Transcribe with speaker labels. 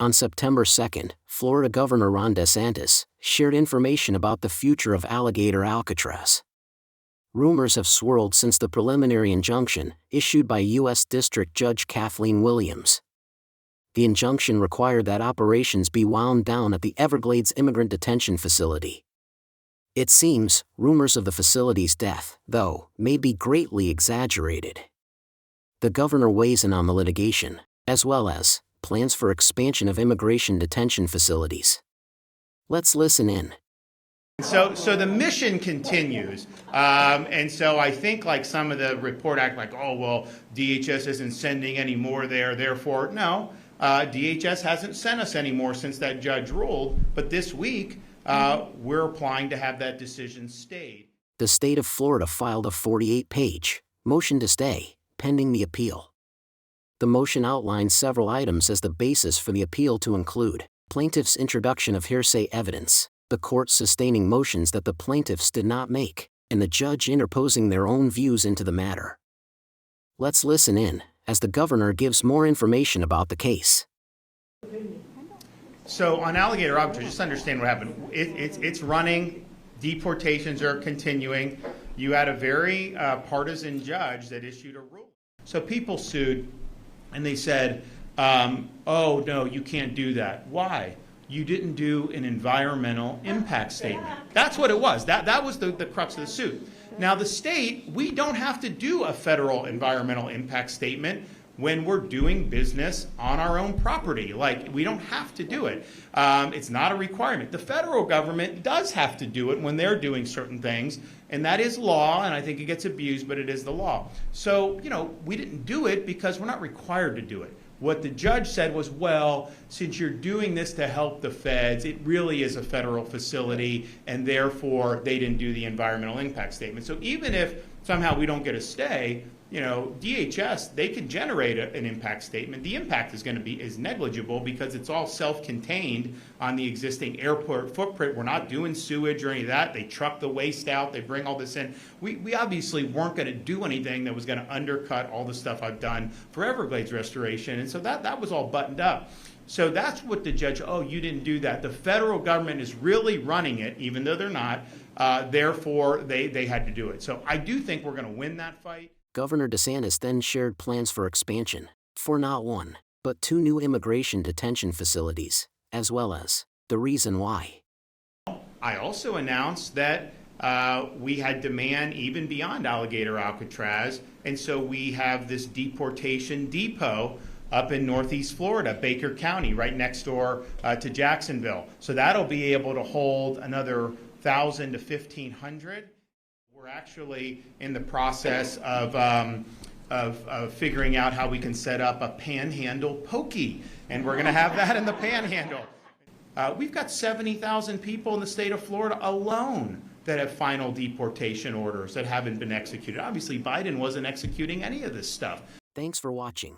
Speaker 1: On September 2nd, Florida Governor Ron DeSantis shared information about the future of Alligator Alcatraz. Rumors have swirled since the preliminary injunction issued by U.S. District Judge Kathleen Williams. The injunction required that operations be wound down at the Everglades Immigrant Detention Facility. It seems, rumors of the facility's death, though, may be greatly exaggerated. The governor weighs in on the litigation, as well as plans for expansion of immigration detention facilities. Let's listen in.
Speaker 2: So the mission continues, and so I think like some of the report act like, oh, well, DHS isn't sending any more there, therefore, no, DHS hasn't sent us any more since that judge ruled, but this week, we're applying to have that decision stayed.
Speaker 1: The state of Florida filed a 48-page motion to stay, pending the appeal. The motion outlines several items as the basis for the appeal to include plaintiff's introduction of hearsay evidence, the court sustaining motions that the plaintiffs did not make, and the judge interposing their own views into the matter. Let's listen in, as the governor gives more information about the case.
Speaker 2: So on Alligator Alcatraz, just understand what happened. It's running, deportations are continuing. You had a very partisan judge that issued a rule. So people sued, and they said, oh, no, you can't do that. Why? You didn't do an environmental impact statement. That's what it was. That was the crux of the suit. Now, the state, we don't have to do a federal environmental impact statement when we're doing business on our own property. Like, we don't have to do it. It's not a requirement. The federal government does have to do it when they're doing certain things, and that is law, and I think it gets abused, but it is the law. So, we didn't do it because we're not required to do it. What the judge said was, well, since you're doing this to help the feds, it really is a federal facility, and therefore they didn't do the environmental impact statement. So even if somehow we don't get a stay, DHS, they can generate an impact statement. The impact is negligible because it's all self-contained on the existing airport footprint. We're not doing sewage or any of that. They truck the waste out. They bring all this in. We obviously weren't going to do anything that was going to undercut all the stuff I've done for Everglades restoration. And so that was all buttoned up. So that's what the judge, oh, you didn't do that. The federal government is really running it, even though they're not. Therefore, they had to do it. So I do think we're going to win that fight.
Speaker 1: Governor DeSantis then shared plans for expansion, for not one, but 2 new immigration detention facilities, as well as the reason why.
Speaker 2: I also announced that we had demand even beyond Alligator Alcatraz, and so we have this deportation depot up in Northeast Florida, Baker County, right next door to Jacksonville. So that'll be able to hold another 1,000 to 1,500. We're actually in the process of figuring out how we can set up a Panhandle pokey, and we're going to have that in the Panhandle. We've got 70,000 people in the state of Florida alone that have final deportation orders that haven't been executed. Obviously, Biden wasn't executing any of this stuff.
Speaker 1: Thanks for watching.